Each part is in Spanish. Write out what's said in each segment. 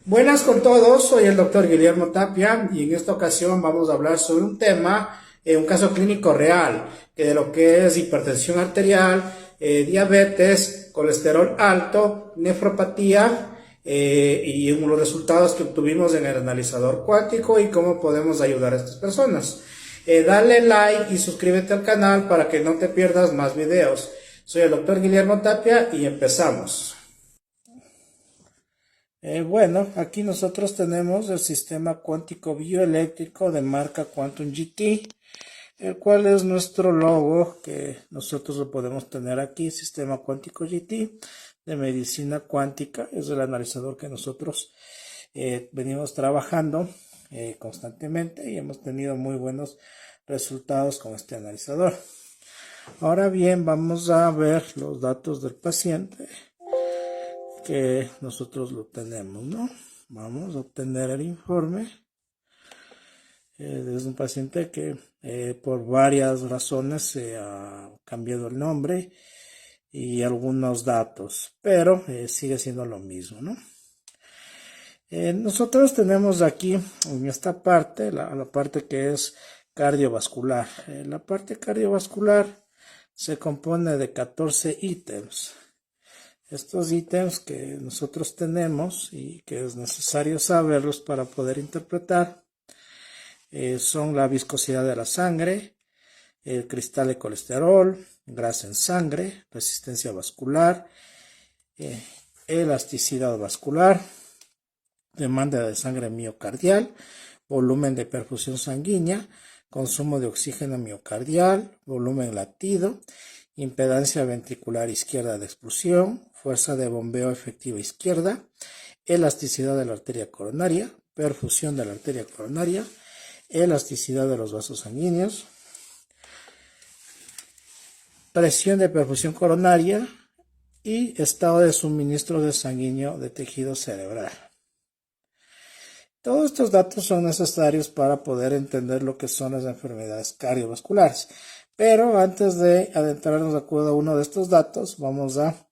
Buenas con todos, soy el doctor Guillermo Tapia y en esta ocasión vamos a hablar sobre un tema, un caso clínico real, que de lo que es hipertensión arterial, diabetes, colesterol alto, nefropatía y los resultados que obtuvimos en el analizador cuántico y cómo podemos ayudar a estas personas. Dale like y suscríbete al canal para que no te pierdas más videos. Soy el doctor Guillermo Tapia y empezamos. Bueno, aquí nosotros tenemos el sistema cuántico bioeléctrico de marca Quantum GT, el cual es nuestro logo que nosotros lo podemos tener aquí, sistema cuántico GT de medicina cuántica. Es el analizador que nosotros venimos trabajando constantemente y hemos tenido muy buenos resultados con este analizador. Ahora bien, vamos a ver los datos del paciente que nosotros lo tenemos, ¿no? Vamos a obtener el informe. Es un paciente que por varias razones se ha cambiado el nombre y algunos datos, pero sigue siendo lo mismo, ¿no? Nosotros tenemos aquí en esta parte, la parte que es cardiovascular. La parte cardiovascular se compone de 14 ítems. Estos ítems que nosotros tenemos y que es necesario saberlos para poder interpretar son la viscosidad de la sangre, el cristal de colesterol, grasa en sangre, resistencia vascular, elasticidad vascular, demanda de sangre miocardial, volumen de perfusión sanguínea, consumo de oxígeno miocardial, volumen latido, impedancia ventricular izquierda de expulsión, fuerza de bombeo efectiva izquierda, elasticidad de la arteria coronaria, perfusión de la arteria coronaria, elasticidad de los vasos sanguíneos, presión de perfusión coronaria y estado de suministro de sanguíneo de tejido cerebral. Todos estos datos son necesarios para poder entender lo que son las enfermedades cardiovasculares. Pero antes de adentrarnos de acuerdo a uno de estos datos, vamos a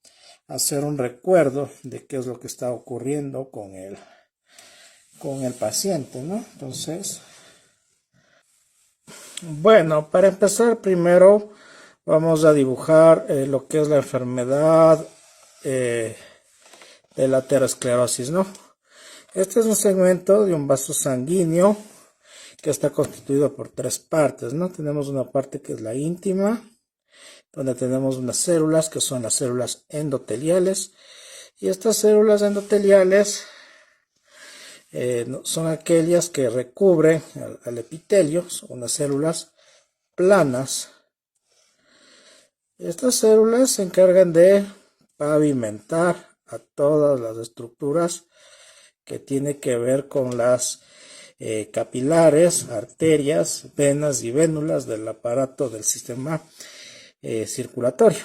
hacer un recuerdo de qué es lo que está ocurriendo con el paciente, ¿no? Entonces, bueno, para empezar primero vamos a dibujar lo que es la enfermedad de la aterosclerosis, ¿no? Este es un segmento de un vaso sanguíneo que está constituido por tres partes, ¿no? Tenemos una parte que es la íntima, donde tenemos unas células que son las células endoteliales, y estas células endoteliales son aquellas que recubren al epitelio, son unas células planas. Estas células se encargan de pavimentar a todas las estructuras que tiene que ver con las capilares, arterias, venas y vénulas del aparato del sistema circulatorio.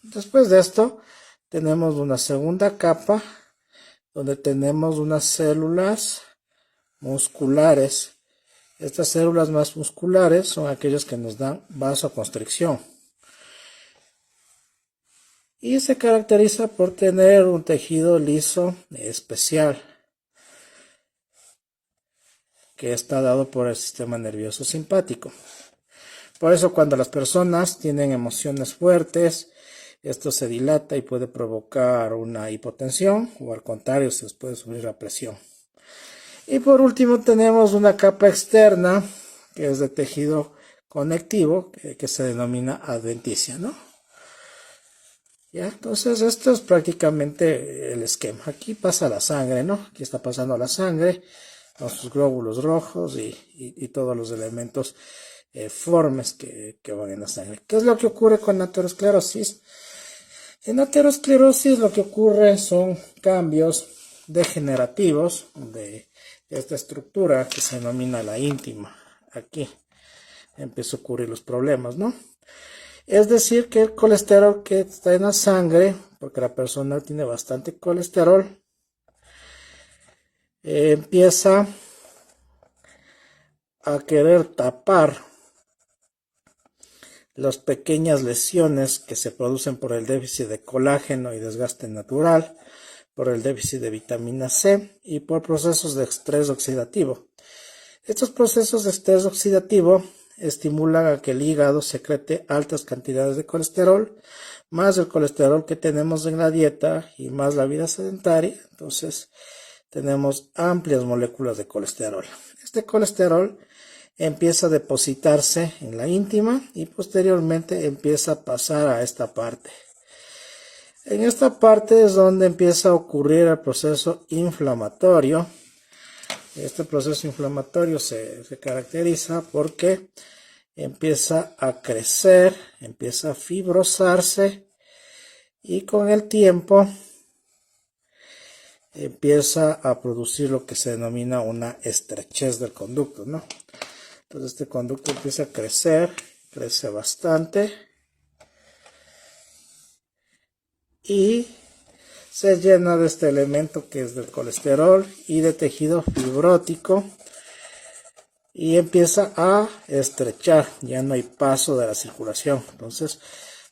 Después de esto tenemos una segunda capa donde tenemos unas células musculares. Estas células más musculares son aquellas que nos dan vasoconstricción y se caracteriza por tener un tejido liso especial que está dado por el sistema nervioso simpático. Por eso cuando las personas tienen emociones fuertes, esto se dilata y puede provocar una hipotensión, o al contrario, se les puede subir la presión. Y por último tenemos una capa externa, que es de tejido conectivo, que se denomina adventicia, ¿no? ¿Ya? Entonces esto es prácticamente el esquema. Aquí pasa la sangre, ¿no? Aquí está pasando la sangre, con sus glóbulos rojos y todos los elementos formes que van en la sangre. ¿Qué es lo que ocurre con la aterosclerosis? En aterosclerosis lo que ocurre son cambios degenerativos de esta estructura que se denomina la íntima. Aquí empiezan a ocurrir los problemas, ¿no? Es decir, que el colesterol que está en la sangre, porque la persona tiene bastante colesterol, empieza a querer tapar las pequeñas lesiones que se producen por el déficit de colágeno y desgaste natural, por el déficit de vitamina C y por procesos de estrés oxidativo. Estos procesos de estrés oxidativo estimulan a que el hígado secrete altas cantidades de colesterol, más el colesterol que tenemos en la dieta y más la vida sedentaria. Entonces tenemos amplias moléculas de colesterol. Este colesterol empieza a depositarse en la íntima y posteriormente empieza a pasar a esta parte. En esta parte es donde empieza a ocurrir el proceso inflamatorio. Este proceso inflamatorio se caracteriza porque empieza a crecer, empieza a fibrosarse y con el tiempo empieza a producir lo que se denomina una estrechez del conducto, ¿no? Entonces este conducto empieza a crecer, crece bastante y se llena de este elemento que es del colesterol y de tejido fibrótico y empieza a estrechar, ya no hay paso de la circulación. Entonces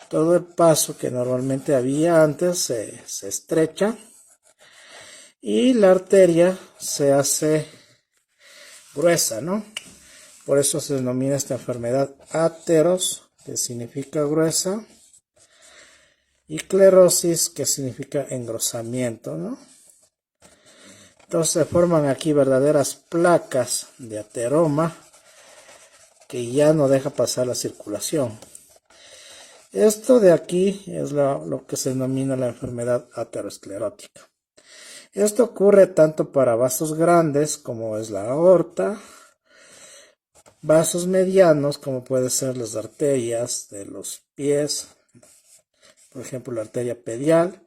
todo el paso que normalmente había antes se estrecha y la arteria se hace gruesa, ¿no? Por eso se denomina esta enfermedad ateros, que significa gruesa, y clerosis, que significa engrosamiento, ¿no? Entonces se forman aquí verdaderas placas de ateroma que ya no deja pasar la circulación. Esto de aquí es lo que se denomina la enfermedad aterosclerótica. Esto ocurre tanto para vasos grandes como es la aorta, vasos medianos como pueden ser las arterias de los pies, por ejemplo la arteria pedial,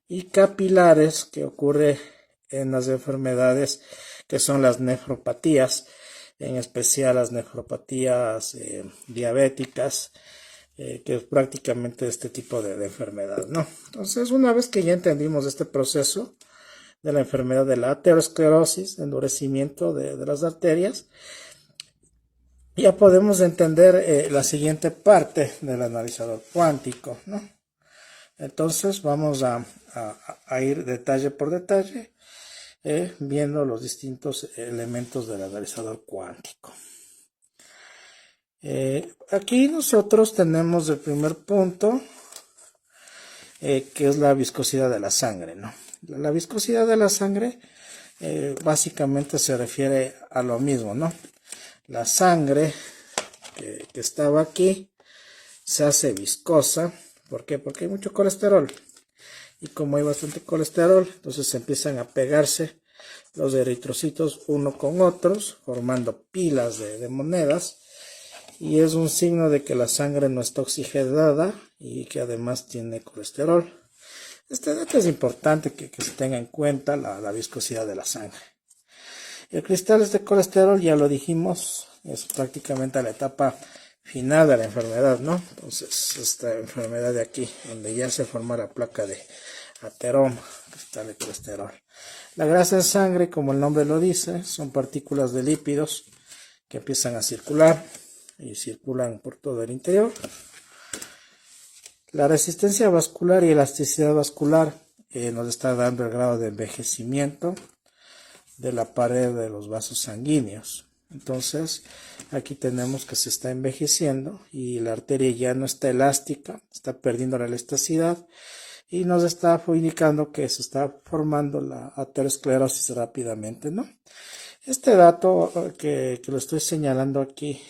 y capilares, que ocurre en las enfermedades que son las nefropatías, en especial las nefropatías diabéticas, que es prácticamente este tipo de enfermedad, ¿no? Entonces, una vez que ya entendimos este proceso de la enfermedad de la aterosclerosis, endurecimiento de las arterias, ya podemos entender la siguiente parte del analizador cuántico, ¿no? Entonces vamos a ir detalle por detalle viendo los distintos elementos del analizador cuántico. Aquí nosotros tenemos el primer punto, que es la viscosidad de la sangre, ¿no? La viscosidad de la sangre básicamente se refiere a lo mismo, ¿no? La sangre que estaba aquí se hace viscosa. ¿Por qué? Porque hay mucho colesterol. Y como hay bastante colesterol, entonces empiezan a pegarse los eritrocitos uno con otros, formando pilas de monedas. Y es un signo de que la sangre no está oxigenada y que además tiene colesterol. Este dato es importante que se tenga en cuenta, la viscosidad de la sangre. El cristal de colesterol, ya lo dijimos, es prácticamente la etapa final de la enfermedad, ¿no? Entonces, esta enfermedad de aquí, donde ya se forma la placa de ateroma, cristal de colesterol. La grasa en sangre, como el nombre lo dice, son partículas de lípidos que empiezan a circular y circulan por todo el interior. La resistencia vascular y elasticidad vascular nos está dando el grado de envejecimiento de la pared de los vasos sanguíneos. Entonces aquí tenemos que se está envejeciendo y la arteria ya no está elástica, está perdiendo la elasticidad y nos está indicando que se está formando la aterosclerosis rápidamente, ¿no? Este dato que lo estoy señalando aquí